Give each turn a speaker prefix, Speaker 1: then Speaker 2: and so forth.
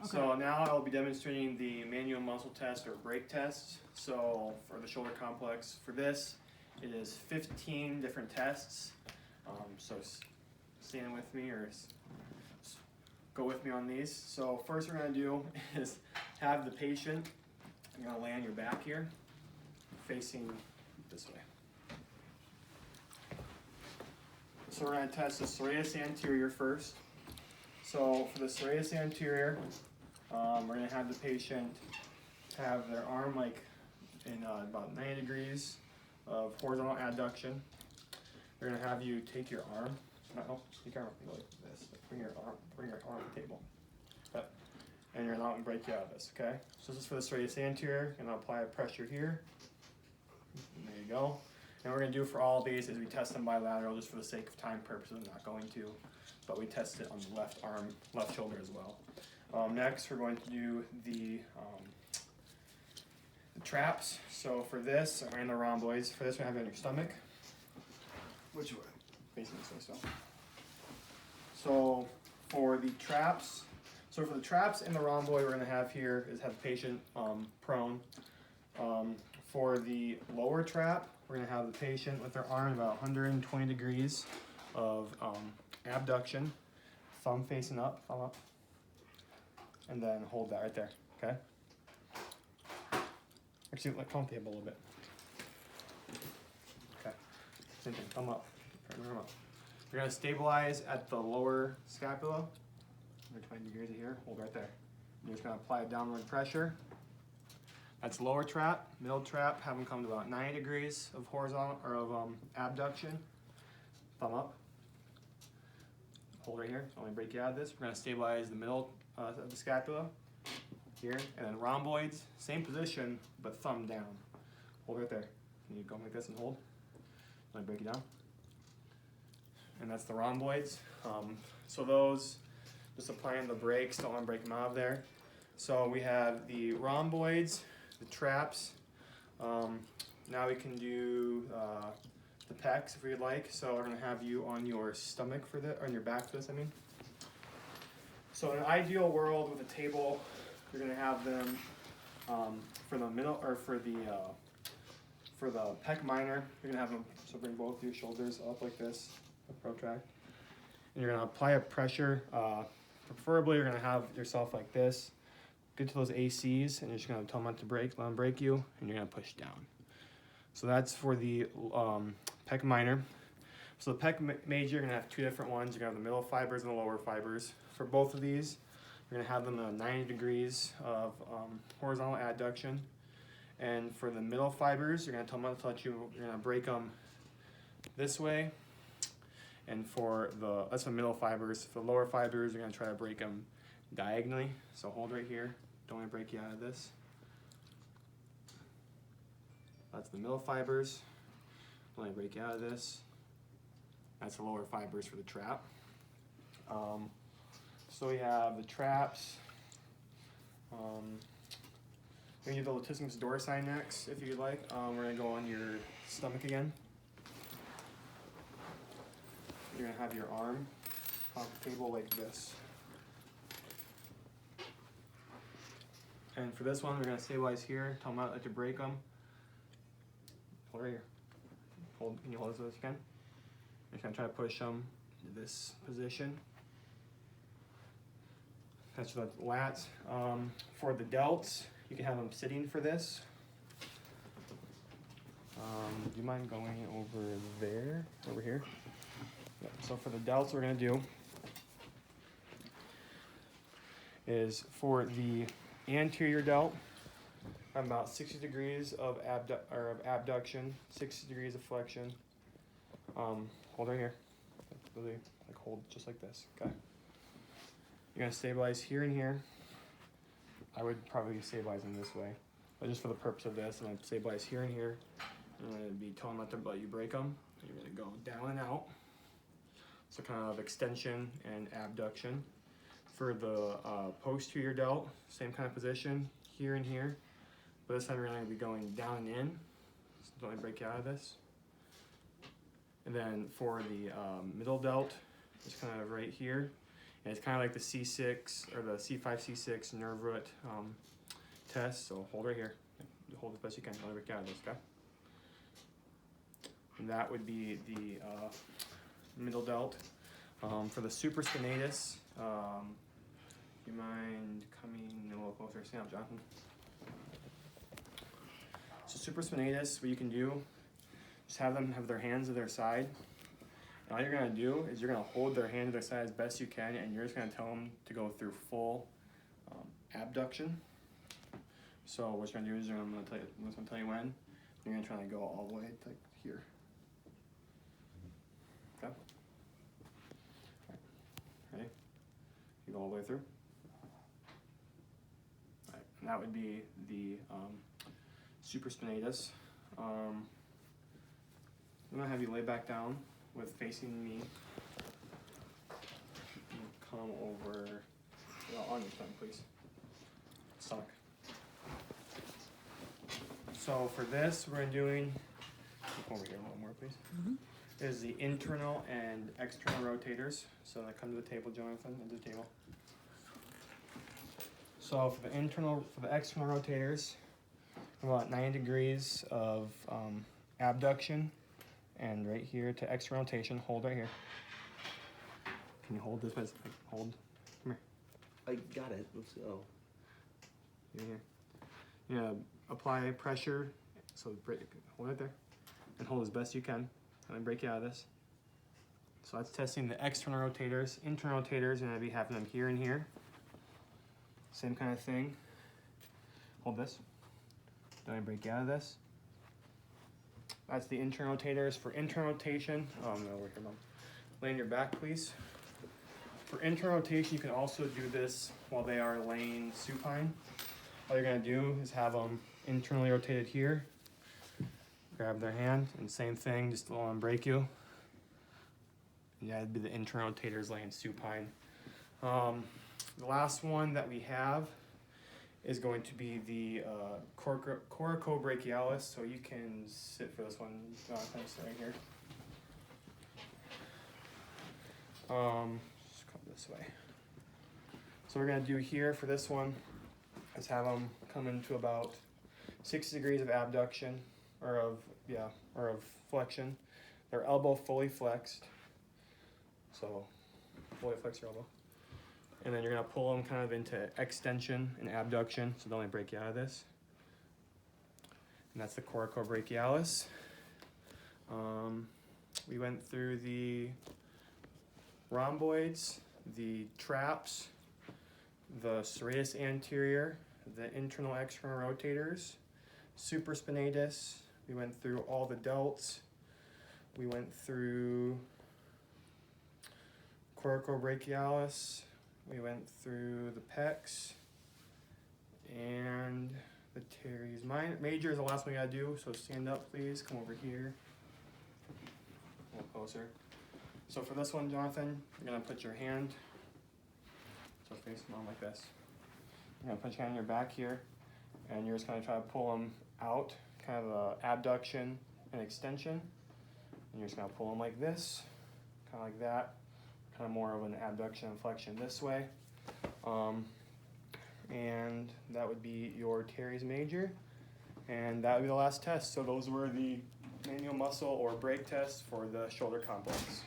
Speaker 1: Okay.
Speaker 2: So now I'll be demonstrating the manual muscle test or brake test. So for the shoulder complex, for this, it is 15 different tests. Stand with me or go with me on these. So first we're going to do is have the patient, you're going to lay on your back here, facing this way. So we're going to test the serratus anterior first. So for the serratus anterior, we're going to have the patient have their arm like in about 90 degrees of horizontal adduction. We're going to have you take your arm, take your arm like this. Bring your arm to the table. Yep. And you're not going to break you out of this, okay? So this is for the serratus anterior, and I'll apply a pressure here. There you go. And what we're going to do for all of these is we test them bilateral just for the sake of time purposes. I'm not going to, but we test it on the left arm, left shoulder as well. Next, we're going to do the traps. So for this, and the rhomboids. For this, we're going to have it on your stomach.
Speaker 1: Which way?
Speaker 2: Facing this way, so for the traps, and the rhomboid we're going to have here is have the patient prone. For the lower trap, we're going to have the patient with their arm about 120 degrees of abduction, thumb facing up, thumb up, and then hold that right there, okay? Actually, come on the table a little bit. Okay, same thing, thumb up, arm up. You're going to stabilize at the lower scapula, 120 degrees here, hold right there. You're just going to apply a downward pressure. That's lower trap. Middle trap, have them come to about 90 degrees of horizontal or of abduction. Thumb up. Hold right here. Don't let me break you out of this. We're going to stabilize the middle of the scapula here, and then rhomboids, same position but thumb down. Hold right there. Can you go like this and hold? Let me break you down. And that's the rhomboids. So those, just applying the brakes, don't want to break them out of there. So we have the rhomboids, the traps. Now we can do the pecs if we'd like. So we're going to have you on your stomach for this, or on your back for this, I mean. So in an ideal world with a table, you're going to have them for the middle, or for the pec minor, you're going to have them, so bring both your shoulders up like this, protract. And you're going to apply a pressure. Preferably you're going to have yourself like this. Get to those ACs, and you're just going to tell them not to break, let them break you, and you're going to push down. So that's for the pec minor. So the pec major, you're going to have two different ones. You're going to have the middle fibers and the lower fibers. For both of these, you're going to have them at 90 degrees of horizontal adduction. And for the middle fibers, you're going to tell them not to touch you. You're going to break them this way. And for that's the middle fibers. For the lower fibers, you're going to try to break them diagonally. So hold right here. Don't want to break you out of this. That's the middle fibers. Don't want to break you out of this. That's the lower fibers for the trap. So we have the traps. We're going to do the latissimus dorsi next, if you'd like. We're going to go on your stomach again. You're going to have your arm on the table like this. And for this one, we're going to stabilize here. Tell them not to break them. Hold right here. Can you hold this as you can? You're just going to try to push them into this position. That's for the lats. For the delts, you can have them sitting for this. Do you mind going over there? Over here? Yep. So for the delts, what we're going to do is for the anterior delt, about 60 degrees of abduction, 60 degrees of flexion. Hold right here. Really, like hold just like this. Okay. You're gonna stabilize here and here. I would probably stabilize them this way, but just for the purpose of this, I'm gonna stabilize here and here. I'm gonna be telling them not to let you break them. You're gonna go down and out. So kind of extension and abduction. For the posterior delt, same kind of position, here and here. But this time we're going to be going down and in. So don't let me break you out of this. And then for the middle delt, just kind of right here. And it's kind of like the C6 or the C5, C6 nerve root test. So hold right here. Hold as best you can. Don't break out of this, okay? And that would be the middle delt. For the supraspinatus, do you mind coming a little closer? Stand up, Jonathan. So supraspinatus, what you can do, just have them have their hands to their side. And all you're gonna do is you're gonna hold their hand to their side as best you can, and you're just gonna tell them to go through full abduction. So what you're gonna do is I'm gonna tell you when. You're gonna try to go all the way to here. Okay. Ready? You go all the way through. All right. And that would be the supraspinatus. I'm gonna have you lay back down with facing me. Come over on your tongue, please. Stomach. So for this, we're doing. Come over here a little more, please. Is the internal and external rotators. So I come to the table, Jonathan, at the table. So for the external rotators, about 90 degrees of abduction, and right here to external rotation. Hold right here. Can you hold this? Hold. Come here.
Speaker 3: I got it. Let's go.
Speaker 2: Here. You're gonna apply pressure. So hold it there, and hold as best you can. And then break you out of this. So that's testing the external rotators. Internal rotators, you're gonna be having them here and here. Same kind of thing. Hold this. Don't break you out of this. That's the internal rotators. For internal rotation, no, over here, Mom. Lay on your back, please. For internal rotation, you can also do this while they are laying supine. All you're gonna do is have them internally rotated here. Grab their hand, and same thing, just don't let them break you. Yeah, it'd be the internal rotators laying supine. The last one that we have is going to be the coracobrachialis. So you can sit for this one. Kind of sit right here. Just come this way. So we're gonna do here for this one is have them come into about 60 degrees of abduction, or of flexion. Their elbow fully flexed. So fully flex your elbow. And then you're gonna pull them kind of into extension and abduction, so don't let me break you out of this. And that's the coracobrachialis. We went through the rhomboids, the traps, the serratus anterior, the internal external rotators, supraspinatus. We went through all the delts. We went through coracobrachialis. We went through the pecs and the teres. Major is the last one we gotta do, so stand up, please. Come over here. A little closer. So for this one, Jonathan, you're gonna put your hand, so face them on like this. You're gonna put your hand on your back here, and you're just gonna try to pull them out, kind of a abduction and extension. And you're just gonna pull them like this, kind of like that. Kind of more of an abduction and flexion this way. And that would be your teres major. And that would be the last test. So those were the manual muscle or brake tests for the shoulder complex.